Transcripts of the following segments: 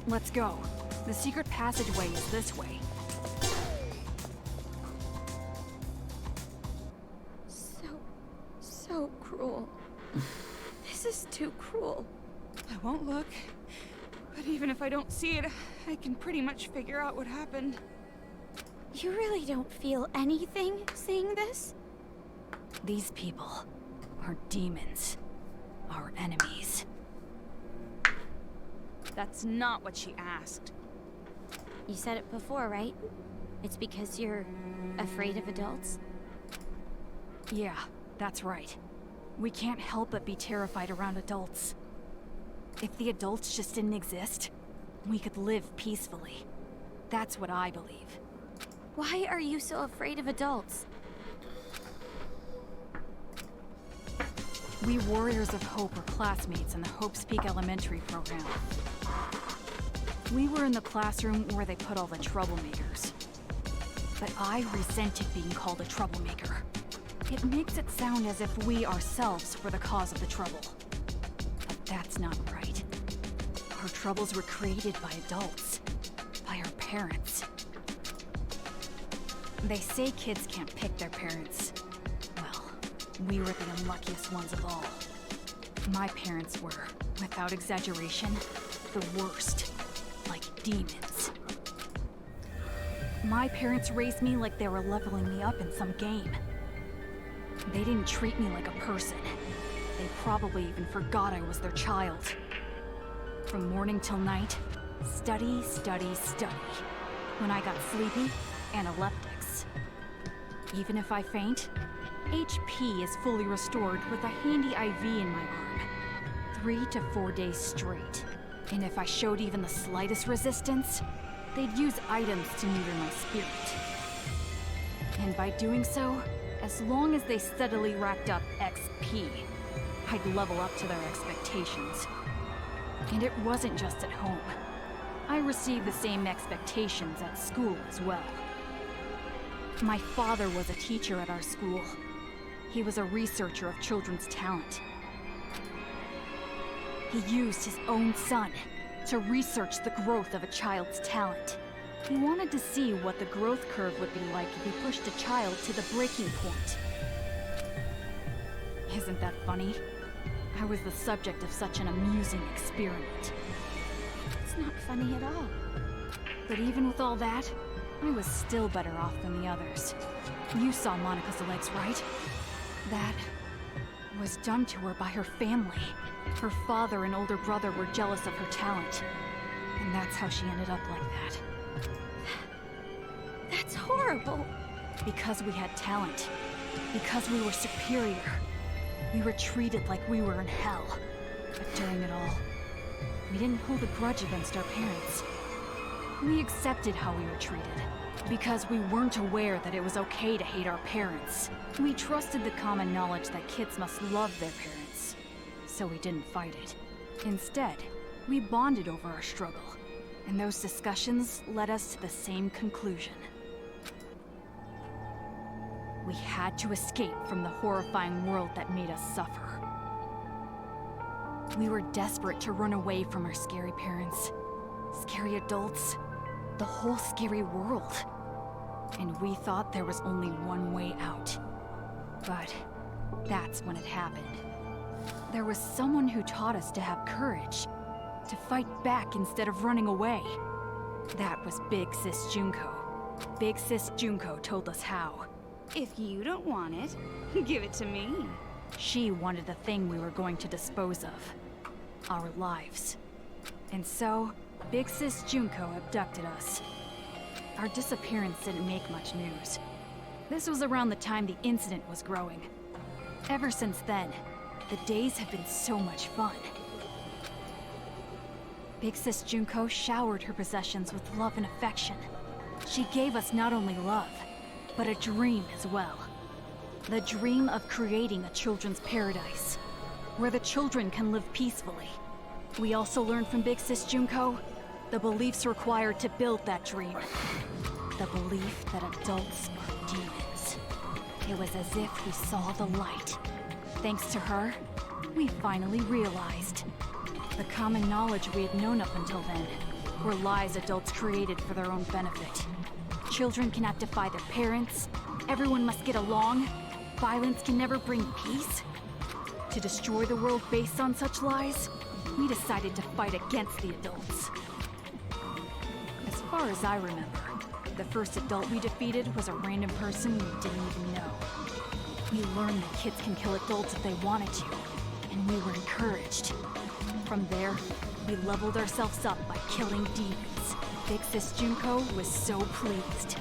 Let's go. The secret passageway is this way. So cruel. This is too cruel. I won't look. But even if I don't see it, I can pretty much figure out what happened. You really don't feel anything seeing this? These people are demons. Our enemies. That's not what she asked. You said it before, right? It's because you're afraid of adults? Yeah, that's right. We can't help but be terrified around adults. If the adults just didn't exist, we could live peacefully. That's what I believe. Why are you so afraid of adults? We Warriors of Hope were classmates in the Hope's Peak Elementary program. We were in the classroom where they put all the troublemakers. But I resented being called a troublemaker. It makes it sound as if we ourselves were the cause of the trouble. But that's not right. Our troubles were created by adults. By our parents. They say kids can't pick their parents. Well, we were the unluckiest ones of all. My parents were, without exaggeration, the worst. Like demons. My parents raised me like they were leveling me up in some game. They didn't treat me like a person. They probably even forgot I was their child. From morning till night, study, study, study. When I got sleepy, analeptics. Even if I faint, HP is fully restored with a handy IV in my arm. 3 to 4 days straight. And if I showed even the slightest resistance, they'd use items to neuter my spirit. And by doing so, as long as they steadily racked up XP, I'd level up to their expectations. And it wasn't just at home. I received the same expectations at school as well. My father was a teacher at our school. He was a researcher of children's talent. He used his own son to research the growth of a child's talent. He wanted to see what the growth curve would be like if he pushed a child to the breaking point. Isn't that funny? I was the subject of such an amusing experiment. It's not funny at all. But even with all that, I was still better off than the others. You saw Monica's legs, right? That was done to her by her family. Her father and older brother were jealous of her talent. And that's how she ended up like that. That's horrible. Because we had talent. Because we were superior. We were treated like we were in hell. But during it all, we didn't hold a grudge against our parents. We accepted how we were treated. Because we weren't aware that it was okay to hate our parents. We trusted the common knowledge that kids must love their parents. So we didn't fight it. Instead, we bonded over our struggle. And those discussions led us to the same conclusion. We had to escape from the horrifying world that made us suffer. We were desperate to run away from our scary parents, scary adults, the whole scary world. And we thought there was only one way out. But that's when it happened. There was someone who taught us to have courage, to fight back instead of running away. That was Big Sis Junko. Big Sis Junko told us how. If you don't want it, give it to me. She wanted the thing we were going to dispose of. Our lives. And so, Big Sis Junko abducted us. Our disappearance didn't make much news. This was around the time the incident was growing. Ever since then, the days have been so much fun. Big Sis Junko showered her possessions with love and affection. She gave us not only love, but a dream as well. The dream of creating a children's paradise, where the children can live peacefully. We also learned from Big Sis Junko the beliefs required to build that dream. The belief that adults are demons. It was as if we saw the light. Thanks to her, we finally realized. The common knowledge we had known up until then were lies adults created for their own benefit. Children cannot defy their parents, everyone must get along, violence can never bring peace. To destroy the world based on such lies, we decided to fight against the adults. As far as I remember, the first adult we defeated was a random person we didn't even know. We learned that kids can kill adults if they wanted to, and we were encouraged. From there, we leveled ourselves up by killing demons. Big Sis Junko was so pleased.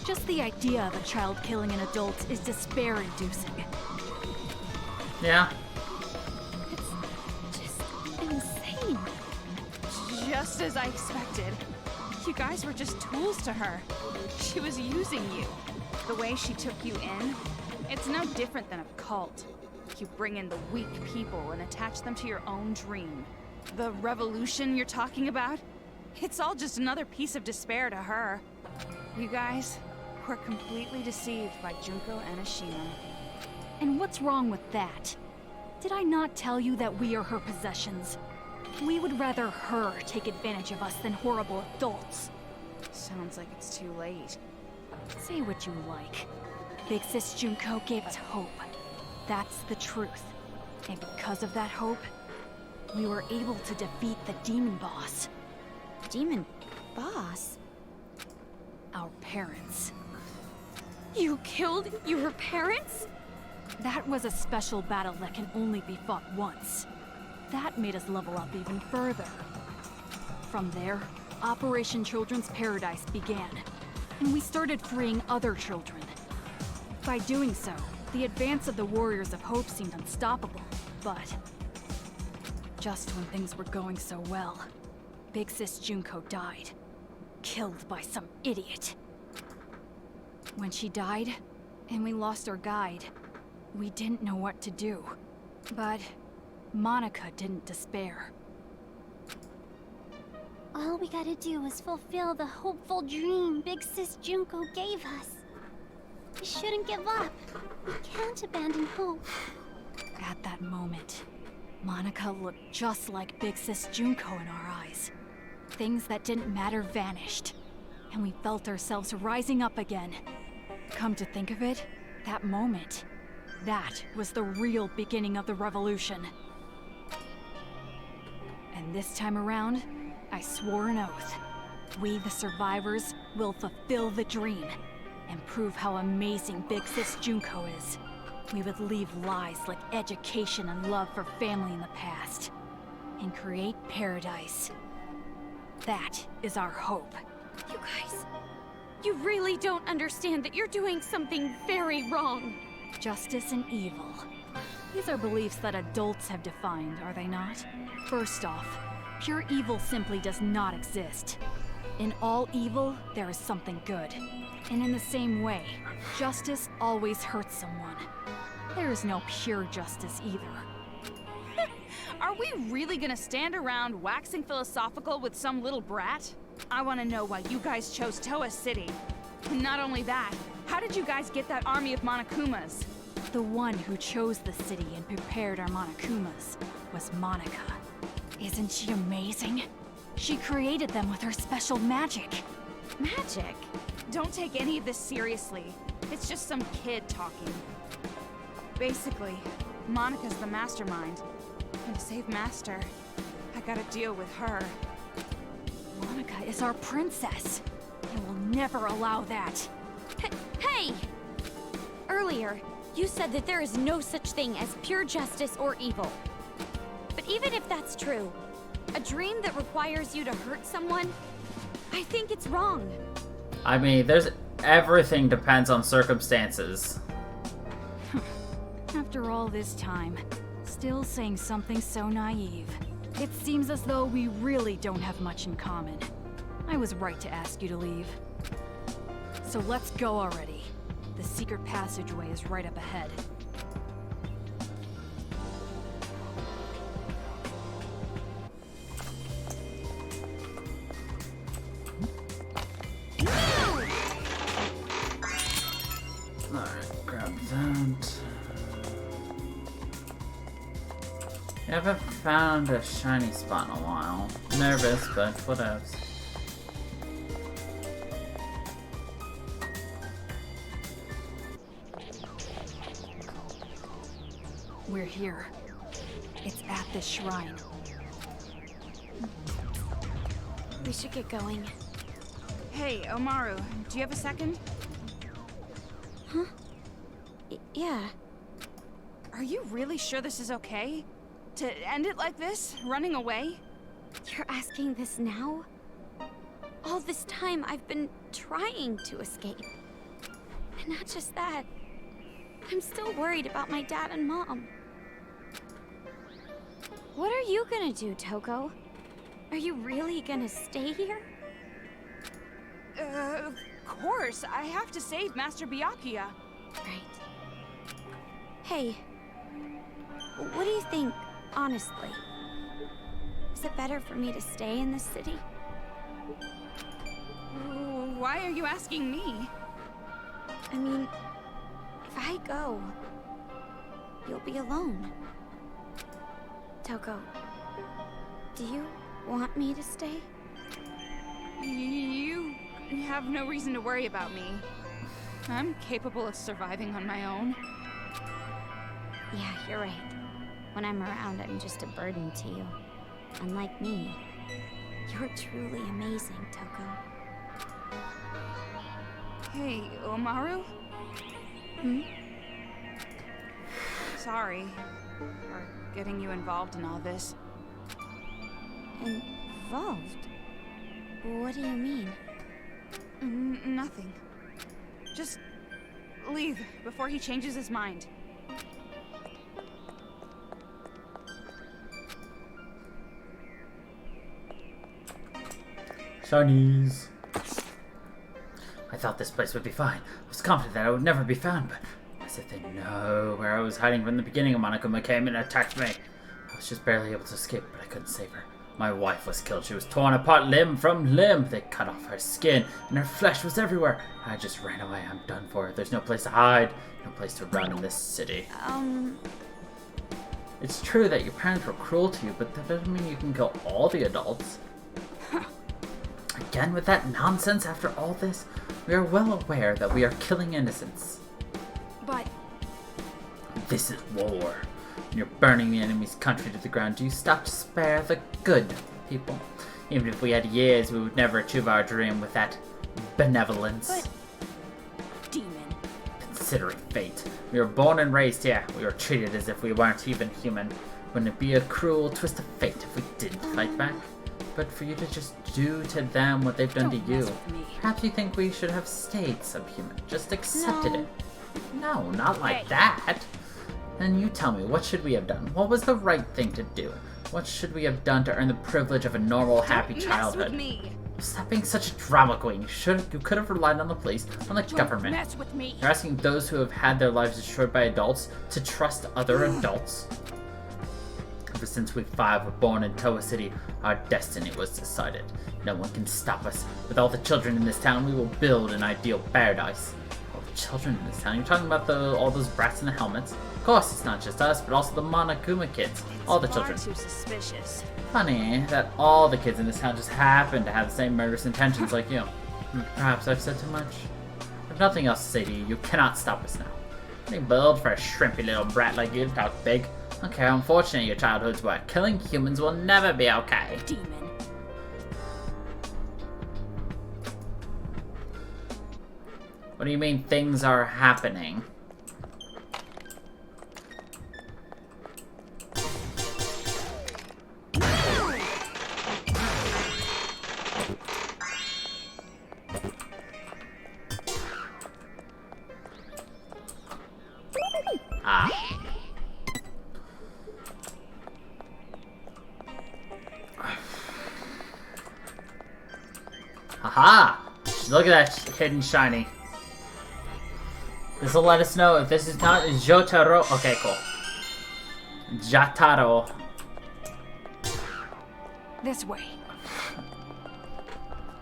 Just the idea of a child killing an adult is despair-inducing. Yeah. It's just insane. Just as I expected. You guys were just tools to her. She was using you. The way she took you in, it's no different than a cult. You bring in the weak people and attach them to your own dream. The revolution you're talking about? It's all just another piece of despair to her. You guys were completely deceived by Junko and Ashina. And what's wrong with that? Did I not tell you that we are her possessions? We would rather her take advantage of us than horrible adults. Sounds like it's too late. Say what you like. Big Sis Junko gave us hope. That's the truth. And because of that hope, we were able to defeat the demon boss. Demon boss? Our parents. You killed your parents? That was a special battle that can only be fought once. That made us level up even further. From there, Operation Children's Paradise began, and we started freeing other children. By doing so, the advance of the Warriors of Hope seemed unstoppable, but just when things were going so well, Big Sis Junko died, killed by some idiot. When she died, and we lost our guide, we didn't know what to do. But Monica didn't despair. All we gotta do is fulfill the hopeful dream Big Sis Junko gave us. We shouldn't give up. We can't abandon hope. At that moment, Monica looked just like Big Sis Junko in our eyes. Things that didn't matter vanished, and we felt ourselves rising up again. Come to think of it, that moment, that was the real beginning of the revolution. And this time around, I swore an oath. We, the survivors, will fulfill the dream and prove how amazing Big Sis Junko is. We would leave lies like education and love for family in the past and create paradise. That is our hope. You guys, you really don't understand that you're doing something very wrong. Justice and evil. These are beliefs that adults have defined, are they not? First off, pure evil simply does not exist. In all evil, there is something good. And in the same way, justice always hurts someone. There is no pure justice either. Are we really gonna stand around waxing philosophical with some little brat? I wanna know why you guys chose Toa City. And not only that, how did you guys get that army of Monokumas? The one who chose the city and prepared our Monokumas was Monica. Isn't she amazing? She created them with her special magic. Magic? Don't take any of this seriously. It's just some kid talking. Basically, Monica's the mastermind. And to save Master, I gotta deal with her. Monica is our princess. I will never allow that. Hey! Earlier, you said that there is no such thing as pure justice or evil. But even if that's true, a dream that requires you to hurt someone, I think it's wrong. I mean, everything depends on circumstances. After all this time, still saying something so naive. It seems as though we really don't have much in common. I was right to ask you to leave. So let's go already. The secret passageway is right up ahead. Alright, grab that. I haven't found a shiny spot in a while. Nervous, but whatevs. We're here. It's at this shrine. We should get going. Hey, Omaru, do you have a second? Yeah. Are you really sure this is okay? To end it like this? Running away? You're asking this now? All this time I've been trying to escape. And not just that. I'm still worried about my dad and mom. What are you gonna do, Toko? Are you really gonna stay here? Of course. I have to save Master Byakuya. Right. Hey, what do you think, honestly? Is it better for me to stay in this city? Why are you asking me? I mean, if I go, you'll be alone. Toko, do you want me to stay? You have no reason to worry about me. I'm capable of surviving on my own. Yeah, you're right. When I'm around, I'm just a burden to you. Unlike me, you're truly amazing, Toko. Hey, Omaru? Hmm? Sorry for getting you involved in all this. Involved? What do you mean? Nothing. Just leave before he changes his mind. Shinies. I thought this place would be fine. I was confident that I would never be found, but as if they know where I was hiding from the beginning, Monokuma came and attacked me. I was just barely able to escape, but I couldn't save her. My wife was killed. She was torn apart limb from limb. They cut off her skin, and her flesh was everywhere. I just ran away. I'm done for. There's no place to hide, no place to run in this city. It's true that your parents were cruel to you, but that doesn't mean you can kill all the adults. Again with that nonsense after all this? We are well aware that we are killing innocents. But This is war. And you're burning the enemy's country to the ground. Do you stop to spare the good people? Even if we had years, we would never achieve our dream with that benevolence. But- demon. Considering fate. We were born and raised here. We were treated as if we weren't even human. Wouldn't it be a cruel twist of fate if we didn't fight back? But for you to just do to them what they've done Don't to you. mess with me. Perhaps you think we should have stayed subhuman. Just accepted No. it. No, not like Hey. that. Then you tell me, what should we have done? What was the right thing to do? What should we have done to earn the privilege of a normal, happy Don't childhood? mess with me. Stop being such a drama queen. You could have relied on the police, on the Don't government. mess with me. You're asking those who have had their lives destroyed by adults to trust other adults? Ever since we five were born in Toa City, our destiny was decided. No one can stop us. With all the children in this town, we will build an ideal paradise. All the children in this town? You're talking about all those brats in the helmets? Of course, it's not just us, but also the Monokuma kids. All the children. Far too suspicious. Funny that all the kids in this town just happen to have the same murderous intentions like you. Perhaps I've said too much. If nothing else to say to you, you cannot stop us now. Any build for a shrimpy little brat like you to talk big. I don't care how unfortunate your childhoods were. Killing humans will never be okay. Demon. What do you mean things are happening? Ah. Haha! Look at that hidden shiny. This will let us know if this is not Jotaro. Okay, cool. Jataro. This way.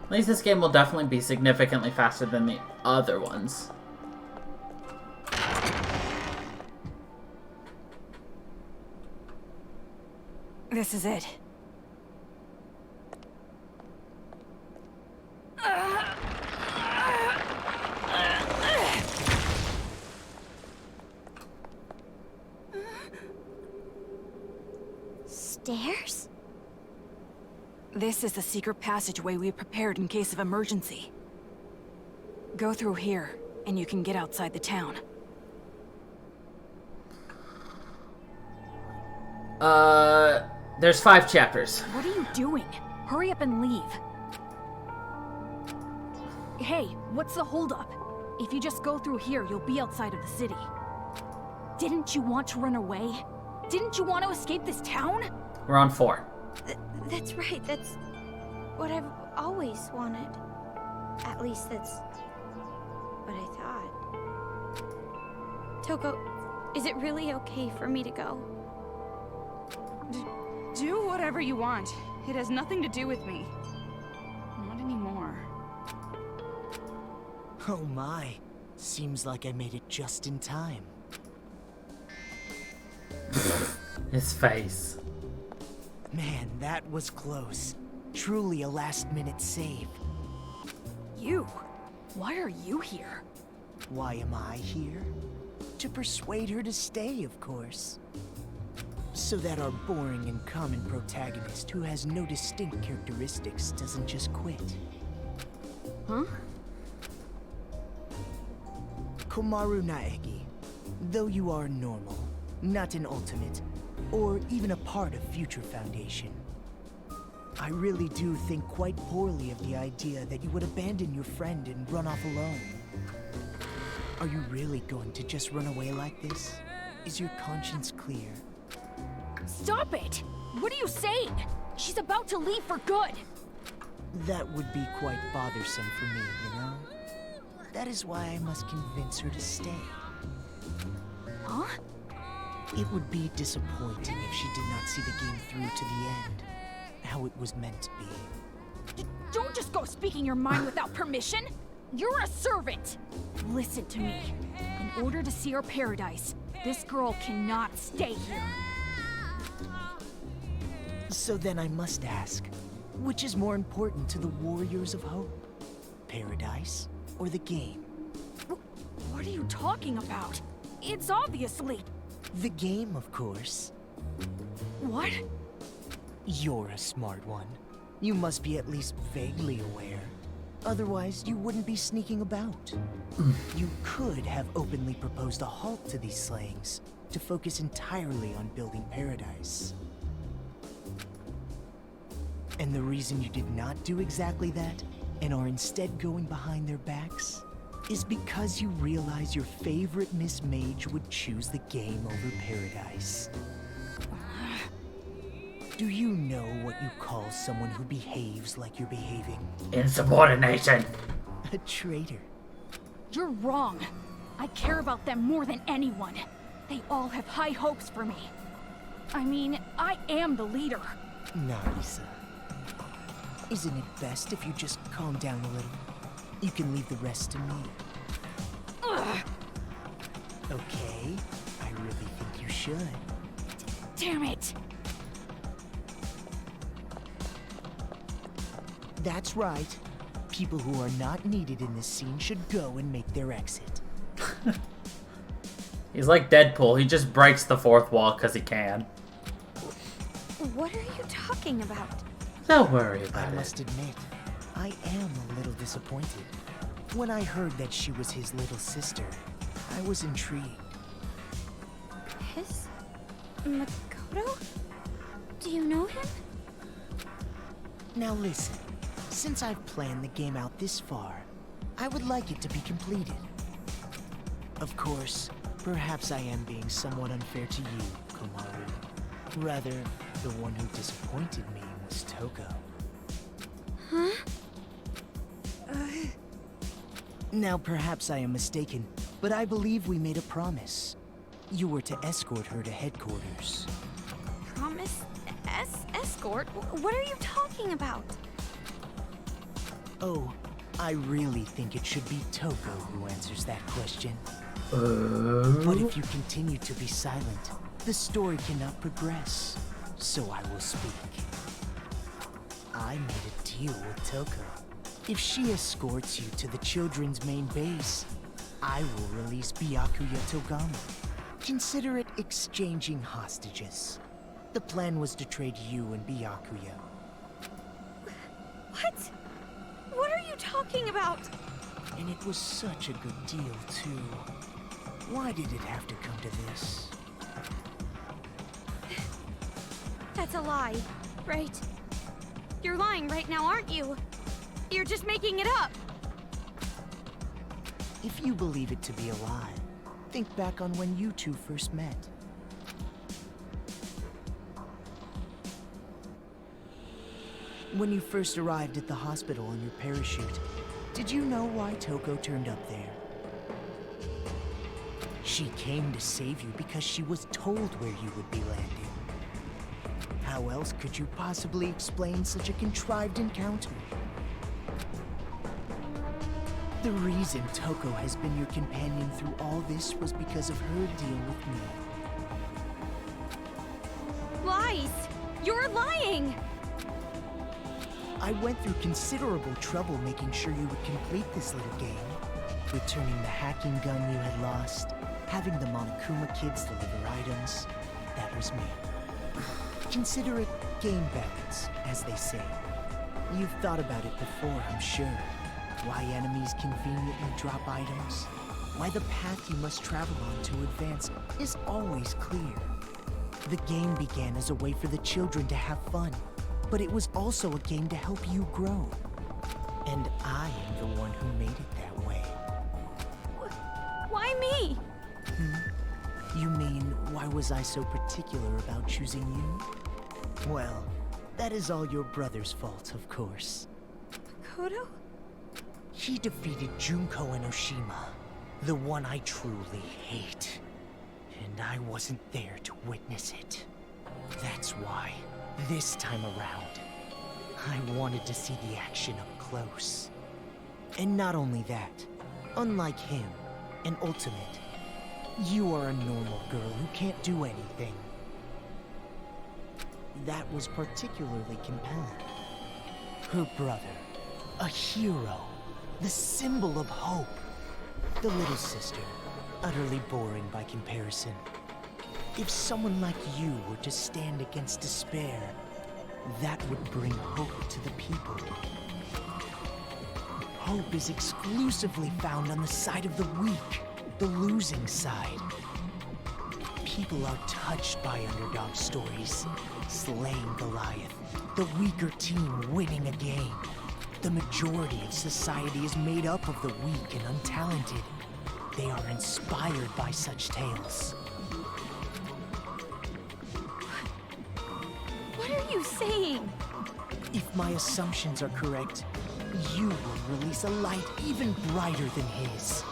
At least this game will definitely be significantly faster than the other ones. This is it. stairs? This is the secret passageway we prepared in case of emergency. Go through here, and you can get outside the town. There's 5 chapters. What are you doing? Hurry up and leave. Hey, what's the holdup? If you just go through here, you'll be outside of the city. Didn't you want to run away? Didn't you want to escape this town? We're on 4. That's right, that's what I've always wanted. At least that's what I thought. Toko, is it really okay for me to go? Do whatever you want. It has nothing to do with me. Not anymore. Oh my. Seems like I made it just in time. His face. Man, that was close. Truly a last-minute save. You? Why are you here? Why am I here? To persuade her to stay, of course. So that our boring and common protagonist who has no distinct characteristics doesn't just quit. Huh? Komaru Naegi, though you are normal, not an ultimate, or even a part of Future Foundation, I really do think quite poorly of the idea that you would abandon your friend and run off alone. Are you really going to just run away like this? Is your conscience clear? Stop it! What are you saying? She's about to leave for good! That would be quite bothersome for me, you know? That is why I must convince her to stay. Huh? It would be disappointing if she did not see the game through to the end, how it was meant to be. Don't just go speaking your mind without permission! You're a servant! Listen to me. In order to see our paradise, this girl cannot stay here. So then I must ask, which is more important to the Warriors of Hope? Paradise or the game? What are you talking about? It's obviously... The game, of course. What? You're a smart one. You must be at least vaguely aware. Otherwise, you wouldn't be sneaking about. You could have openly proposed a halt to these slayings, to focus entirely on building paradise. And the reason you did not do exactly that, and are instead going behind their backs, is because you realize your favorite Miss Mage would choose the game over paradise. Do you know what you call someone who behaves like you're behaving? Insubordination. A traitor. You're wrong. I care about them more than anyone. They all have high hopes for me. I mean, I am the leader. Nagisa. Isn't it best if you just calm down a little? You can leave the rest to me. Ugh. Okay, I really think you should. Damn it! That's right. People who are not needed in this scene should go and make their exit. He's like Deadpool. He just breaks the fourth wall because he can. What are you talking about? Don't worry about I it. must admit, I am a little disappointed. When I heard that she was his little sister, I was intrigued. His... Makoto? Do you know him? Now listen, since I've planned the game out this far, I would like it to be completed. Of course, perhaps I am being somewhat unfair to you, Komaru. Rather, the one who disappointed me was Toko. Huh? Now perhaps I am mistaken, but I believe we made a promise. You were to escort her to headquarters. Promise? Escort? What are you talking about? Oh, I really think it should be Toko who answers that question. But if you continue to be silent, the story cannot progress. So I will speak. I made a deal with Toko. If she escorts you to the children's main base, I will release Byakuya Togama. Consider it exchanging hostages. The plan was to trade you and Byakuya. What? What are you talking about? And it was such a good deal, too. Why did it have to come to this? That's a lie, right? You're lying right now, aren't you? You're just making it up. If you believe it to be a lie, think back on when you two first met. When you first arrived at the hospital on your parachute, did you know why Toko turned up there? She came to save you because she was told where you would be landing. How else could you possibly explain such a contrived encounter? The reason Toko has been your companion through all this was because of her deal with me. Lies! You're lying! I went through considerable trouble making sure you would complete this little game. Returning the hacking gun you had lost, having the Monokuma kids deliver items. That was me. Consider it game balance, as they say. You've thought about it before, I'm sure. Why enemies conveniently drop items, why the path you must travel on to advance is always clear. The game began as a way for the children to have fun, but it was also a game to help you grow. And I am the one who made it that way. Why me? You mean, why was I so particular about choosing you? Well, that is all your brother's fault, of course. Kodo? He defeated Junko and Oshima, the one I truly hate. And I wasn't there to witness it. That's why, this time around, I wanted to see the action up close. And not only that, unlike him, an ultimate, you are a normal girl who can't do anything. That was particularly compelling. Her brother, a hero, the symbol of hope. The little sister, utterly boring by comparison. If someone like you were to stand against despair, that would bring hope to the people. Hope is exclusively found on the side of the weak, the losing side. People are touched by underdog stories, slaying Goliath, the weaker team winning a game. The majority of society is made up of the weak and untalented. They are inspired by such tales. What are you saying? If my assumptions are correct, you will release a light even brighter than his.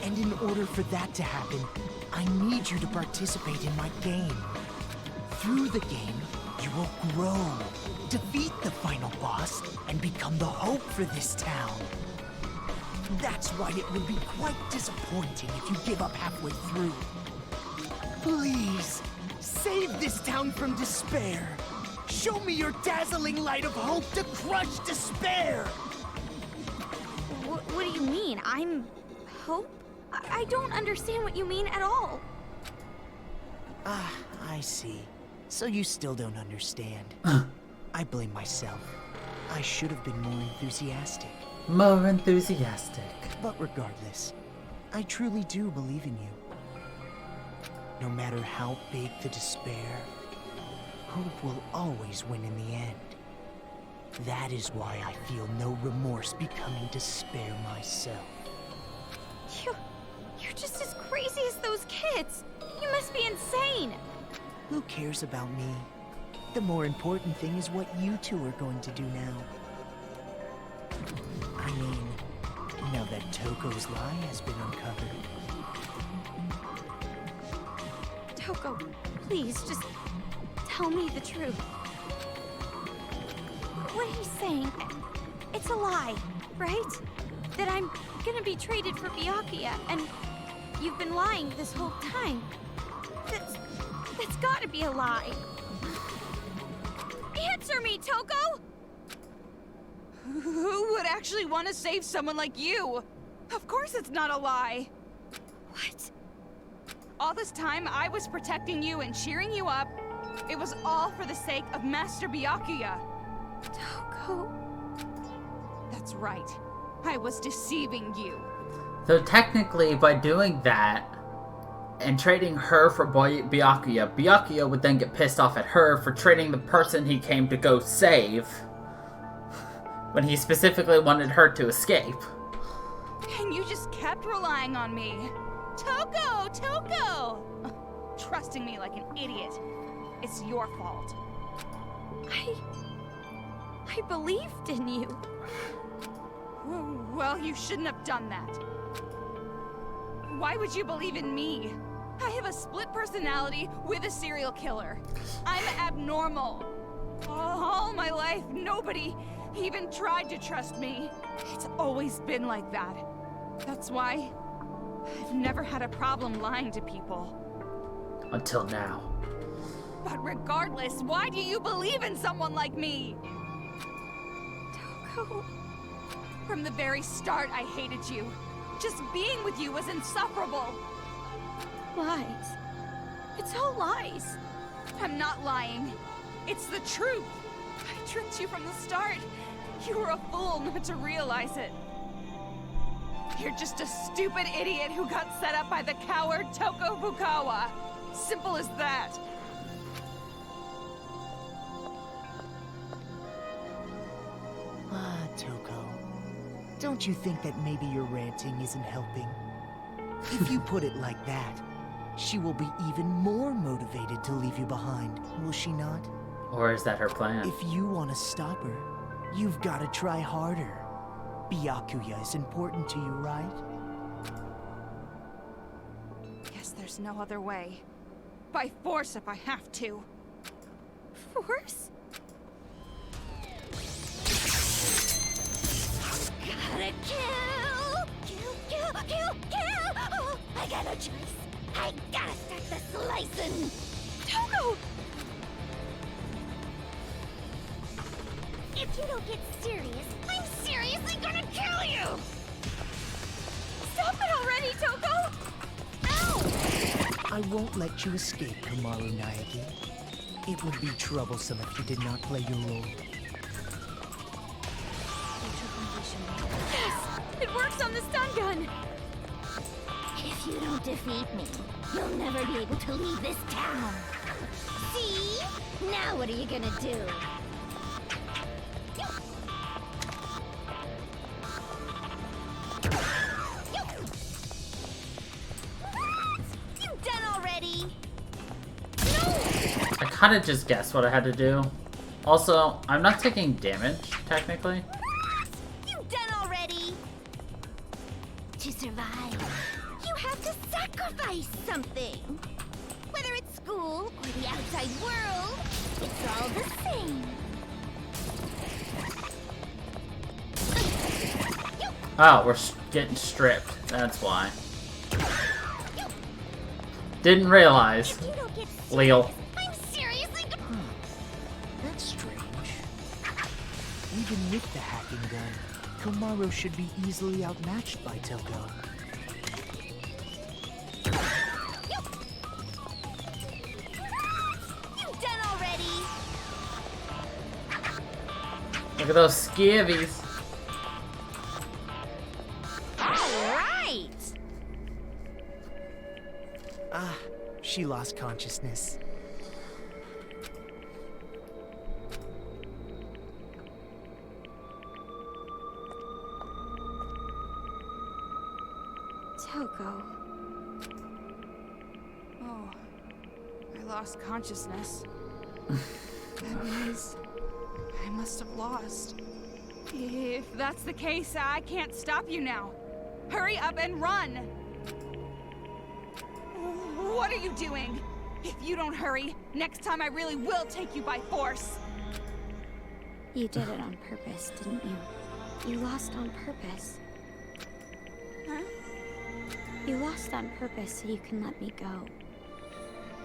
And in order for that to happen, I need you to participate in my game. Through the game, you will grow, defeat the final boss, and become the hope for this town. That's why it would be quite disappointing if you give up halfway through. Please, save this town from despair. Show me your dazzling light of hope to crush despair! What do you mean? I'm... Hope? I don't understand what you mean at all. Ah, I see. So you still don't understand. I blame myself. I should have been more enthusiastic. More enthusiastic. But regardless, I truly do believe in you. No matter how big the despair, hope will always win in the end. That is why I feel no remorse becoming despair myself. You're just as crazy as those kids. You must be insane. Who cares about me? The more important thing is what you two are going to do now. I mean, now that Toko's lie has been uncovered. Toko, please, just tell me the truth. What he's saying, it's a lie, right? That I'm gonna be traded for Byakuya, and you've been lying this whole time. That's gotta be a lie. Answer me, Toko! Who would actually want to save someone like you? Of course it's not a lie. What? All this time, I was protecting you and cheering you up, It was all for the sake of Master Byakuya. Toko. That's right. I was deceiving you. So technically, by doing that and trading her for Byakuya, Byakuya would then get pissed off at her for trading the person he came to go save when he specifically wanted her to escape. And you just kept relying on me. Toko! Toko! Trusting me like an idiot. It's your fault. I believed in you. Well, you shouldn't have done that. Why would you believe in me? I have a split personality with a serial killer. I'm abnormal. All my life, nobody even tried to trust me. It's always been like that. That's why I've never had a problem lying to people. Until now. But regardless, why do you believe in someone like me? Toko. From the very start, I hated you. Just being with you was insufferable. Lies. It's all lies. I'm not lying. It's the truth. I tricked you from the start. You were a fool not to realize it. You're just a stupid idiot who got set up by the coward Toko Fukawa. Simple as that. Ah, Toko. Don't you think that maybe your ranting isn't helping? If you put it like that, she will be even more motivated to leave you behind, will she not? Or is that her plan? If you want to stop her, you've got to try harder. Byakuya is important to you, right? Guess there's no other way. By force if I have to. Force? Gotta kill! Kill! Oh, I got no choice. I gotta start the slicing! Toko! If you don't get serious, I'm seriously gonna kill you! Stop it already, Toko! Ow! I won't let you escape, Komaru Naegi. It would be troublesome if you did not play your role. Yes! It works on the stun gun! If you don't defeat me, you'll never be able to leave this town. See? Now what are you gonna do? You done already? I kind of just guessed what I had to do. Also, I'm not taking damage, technically. You done already? To survive, you have to sacrifice something. Whether it's school or the outside world, it's all the same. Oh, we're getting stripped. That's why. Didn't realize. If you don't get Leo. I'm seriously That's strange. Even with the hacking gun, Komaru should be easily outmatched by Toko. You done already? Look at those skivvies. All right. Ah, she lost consciousness. Toko. Oh, I lost consciousness. That means I must have lost. If that's the case, I can't stop you now. Hurry up and run! What are you doing? If you don't hurry, next time I really will take you by force. You did it on purpose, didn't you? You lost on purpose. Huh? You lost on purpose so you can let me go.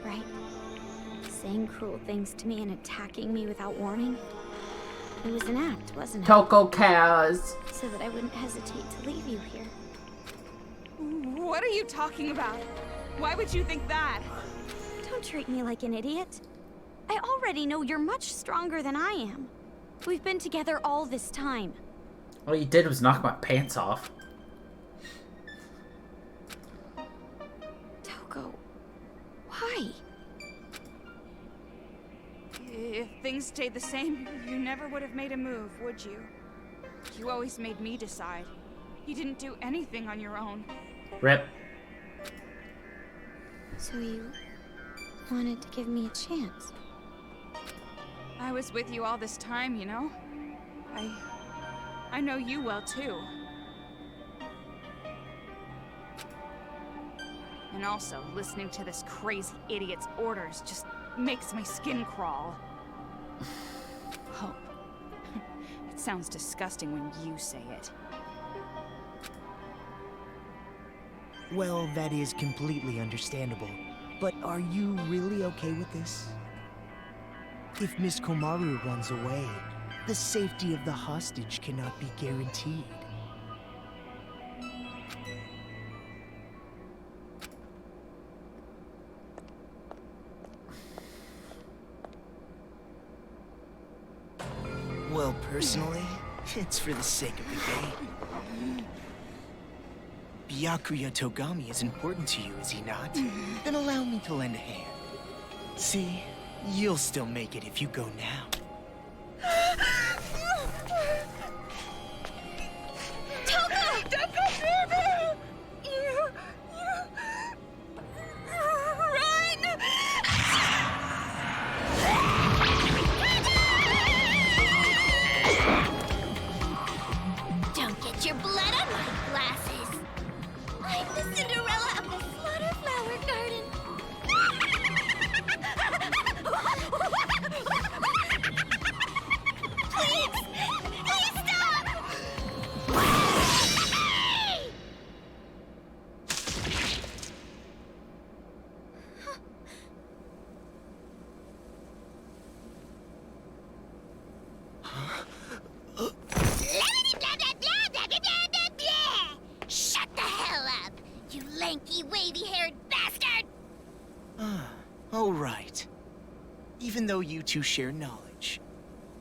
Right? Saying cruel things to me and attacking me without warning. It was an act, wasn't it? Toko cows. So that I wouldn't hesitate to leave you here. What are you talking about? Why would you think that? Don't treat me like an idiot. I already know you're much stronger than I am. We've been together all this time. All you did was knock my pants off. Toko, why? If things stayed the same, you never would have made a move, would you? You always made me decide. You didn't do anything on your own. Rip. So you wanted to give me a chance? I was with you all this time, you know? I know you well, too. And also, listening to this crazy idiot's orders just makes my skin crawl. Hope. It sounds disgusting when you say it. Well, that is completely understandable. But are you really okay with this? If Miss Komaru runs away, the safety of the hostage cannot be guaranteed. Well, personally, it's for the sake of the game. Byakuya Togami is important to you, is he not? Then allow me to lend a hand. See, you'll still make it if you go now. Don't get your blood on my glasses. I'm the Cinderella of the Slaughter Flower Garden. Please! Please stop! Shut the hell up, you lanky, wavy-haired bastard! Oh, right. Even though you two share knowledge,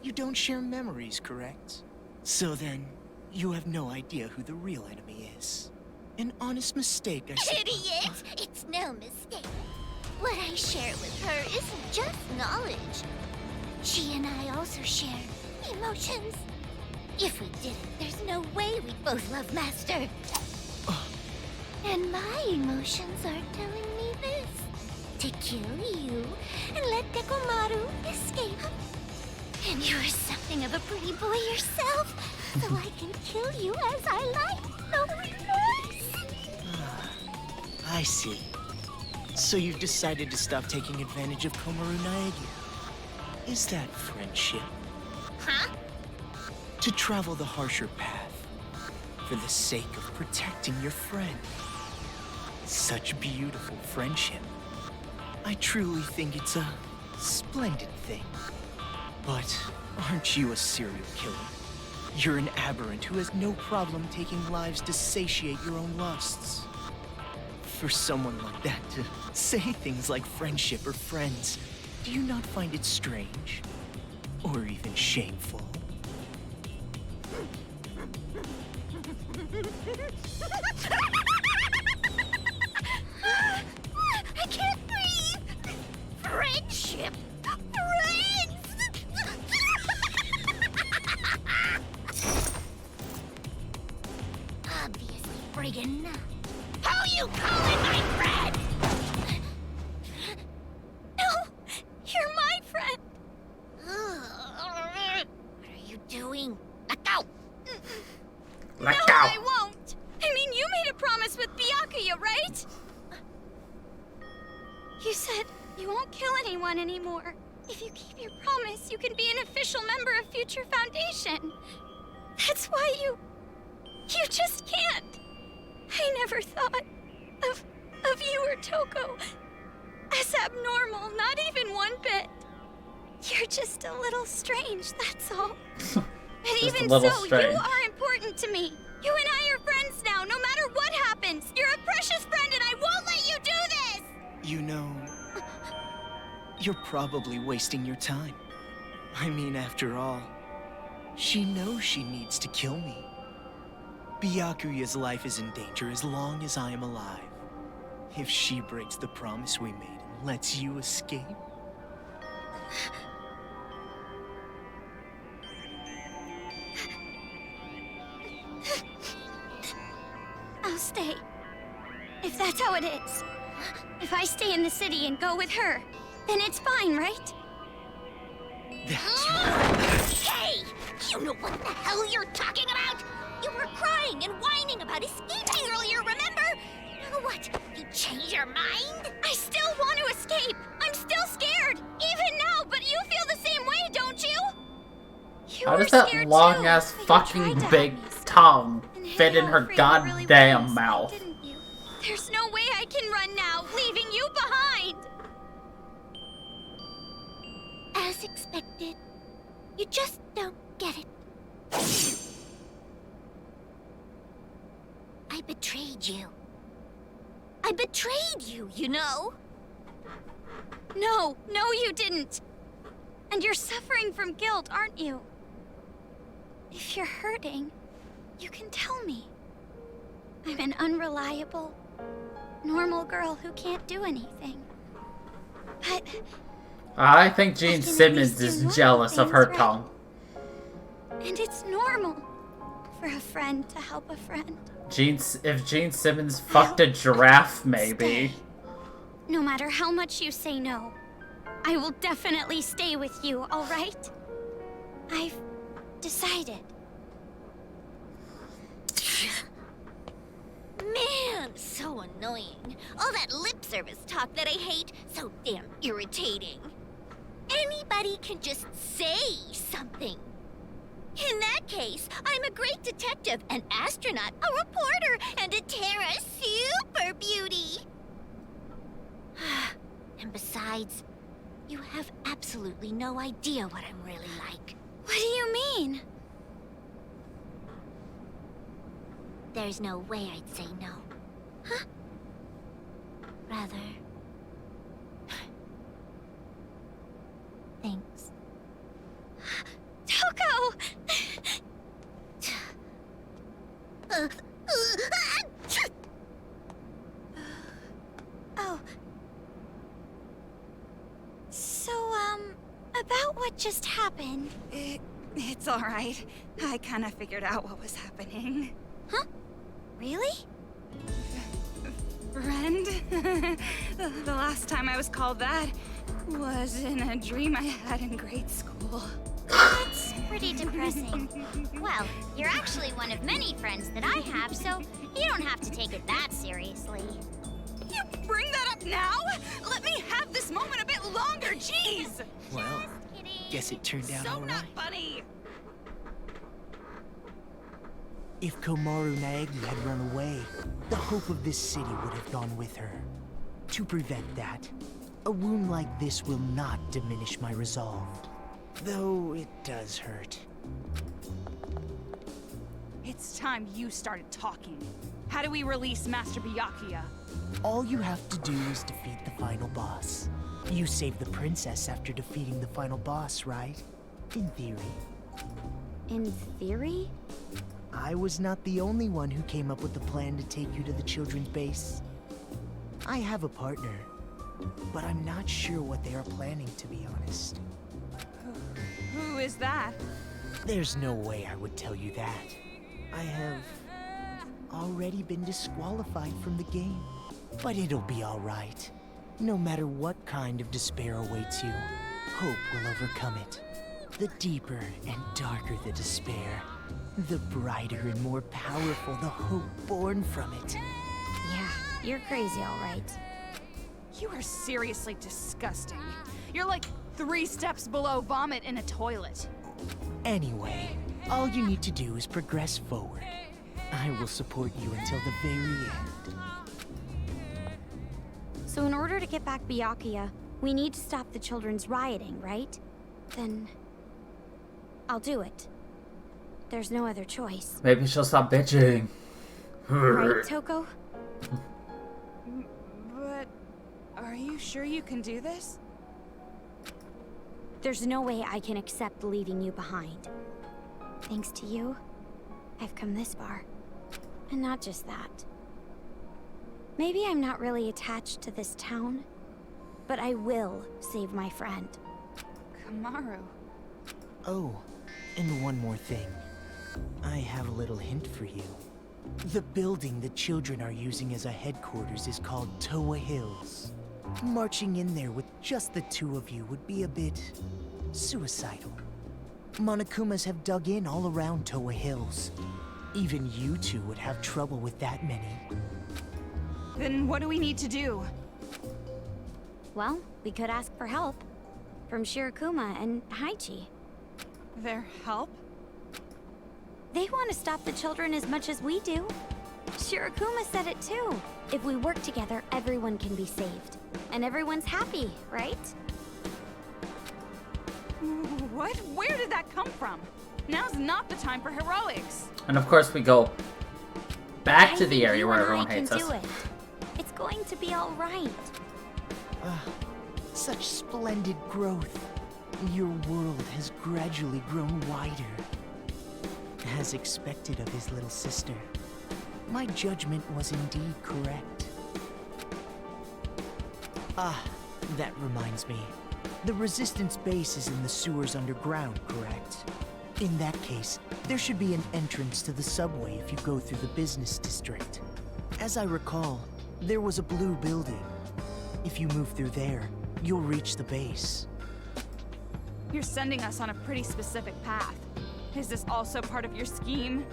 you don't share memories, correct? So then, you have no idea who the real enemy is. An honest mistake, I suppose. Idiot! It's no mistake. What I share with her isn't just knowledge. She and I also share emotions. If we didn't, there's no way we'd both love Master. And my emotions are telling me this. To kill you and let Dekomaru escape. And you're something of a pretty boy yourself, so I can kill you as I like. No remorse. I see. So you've decided to stop taking advantage of Komaru Naegi. Is that friendship? Huh? To travel the harsher path, for the sake of protecting your friend. Such beautiful friendship. I truly think it's a splendid thing. But aren't you a serial killer? You're an aberrant who has no problem taking lives to satiate your own lusts. For someone like that to say things like friendship or friends, do you not find it strange? Or even shameful? I can't breathe! Friendship! Friends! Obviously friggin' not. How you calling my friend? No! You're my friend! What are you doing? Let go! Let No, go. I won't! I mean, you made a promise with Byakuya, right? You said you won't kill anyone anymore. If you keep your promise, you can be an official member of Future Foundation. That's why you just can't. I never thought of you or Toko as abnormal, not even one bit. You're just a little strange, that's all. And Just a even little so, strange. you are important to me. You and I are friends now, no matter what happens. You're a precious friend, and I won't let you do this! You know, You're probably wasting your time. I mean, after all, she knows she needs to kill me. Byakuya's life is in danger as long as I am alive. If she breaks the promise we made and lets you escape... I'll stay. If that's how it is. If I stay in the city and go with her, then it's fine, right? That's right. Hey! You know what the hell you're talking about? You were crying and whining about escaping earlier, remember? Now what? You change your mind? I still want to escape! I'm still scared! Even now, but you feel the same way, don't you? You How were does that scared long too, ass but you fucking tried to big help me. tongue And fit hang in out her for you really goddamn once, mouth? didn't you? There's no way I can run now, leaving you behind! As expected. You just don't get it. I betrayed you. I betrayed you, you know? No, you didn't. And you're suffering from guilt, aren't you? If you're hurting, you can tell me. I'm an unreliable, normal girl who can't do anything. But I think Gene I can at Simmons least do is normal jealous of things, her right? tongue. And it's normal for a friend to help a friend. If Gene Simmons fucked a giraffe, maybe. Stay. No matter how much you say no, I will definitely stay with you, all right? I've decided. Man, so annoying. All that lip service talk that I hate, so damn irritating. Anybody can just say something. In that case, I'm a great detective, an astronaut, a reporter, and a Terra super beauty. And besides, you have absolutely no idea what I'm really like. What do you mean? There's no way I'd say no. Huh? Rather... Thanks. Toko! Oh. So, about what just happened. It's all right. I kind of figured out what was happening. Huh? Really? Friend? The last time I was called that was in a dream I had in grade school. That's pretty depressing. Well, you're actually one of many friends that I have, so you don't have to take it that seriously. You bring that up now? Let me have this moment a bit longer, jeez! Well, guess it turned out So alright. not funny. If Komaru Naegi had run away, the hope of this city would have gone with her. To prevent that, a wound like this will not diminish my resolve. Though it does hurt. It's time you started talking. How do we release Master Byakuya? All you have to do is defeat the final boss. You saved the princess after defeating the final boss, right? In theory. In theory? I was not the only one who came up with the plan to take you to the children's base. I have a partner, but I'm not sure what they are planning, to be honest. Who is that? There's no way I would tell you that. I have already been disqualified from the game. But it'll be alright. No matter what kind of despair awaits you, hope will overcome it. The deeper and darker the despair, the brighter and more powerful the hope born from it. Yeah, you're crazy, all right. You are seriously disgusting. You're like 3 steps below vomit in a toilet. Anyway, all you need to do is progress forward. I will support you until the very end. So in order to get back Byakuya, we need to stop the children's rioting, right? Then I'll do it. There's no other choice. Maybe she'll stop bitching. Right, Toko? But are you sure you can do this? There's no way I can accept leaving you behind. Thanks to you, I've come this far. And not just that. Maybe I'm not really attached to this town, but I will save my friend. Kamaru. Oh, and one more thing. I have a little hint for you. The building the children are using as a headquarters is called Toa Hills. Marching in there with just the two of you would be a bit suicidal. Monokumas have dug in all around Toa Hills. Even you two would have trouble with that many. Then what do we need to do? Well, we could ask for help. From Shirokuma and Haichi. Their help? They want to stop the children as much as we do. Shirokuma said it too. If we work together, everyone can be saved. And everyone's happy, right? What? Where did that come from? Now's not the time for heroics. And of course we go back to I the think area you where and everyone I can hates us. do it. It's going to be all right. Such splendid growth. Your world has gradually grown wider. As expected of his little sister, my judgment was indeed correct. Ah, that reminds me. The Resistance base is in the sewers underground, correct? In that case, there should be an entrance to the subway if you go through the business district. As I recall, there was a blue building. If you move through there, you'll reach the base. You're sending us on a pretty specific path. Is this also part of your scheme?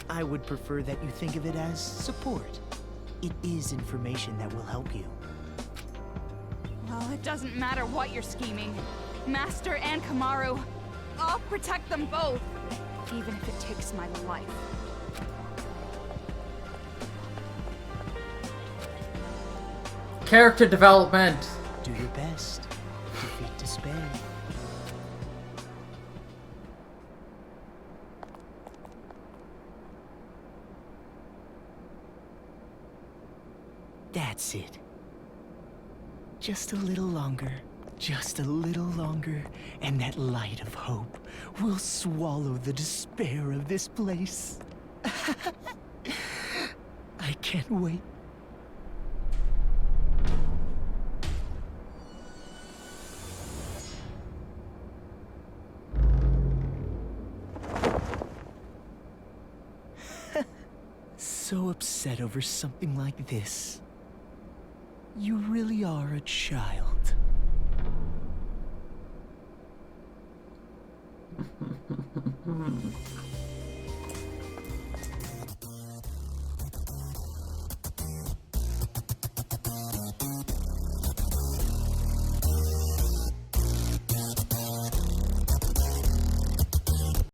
I would prefer that you think of it as support. It is information that will help you. Well, it doesn't matter what you're scheming. Master and Kamaru, I'll protect them both, even if it takes my life. Character development. Do your best. Defeat despair. That's it. Just a little longer. Just a little longer, and that light of hope will swallow the despair of this place. I can't wait. So upset over something like this. You really are a child.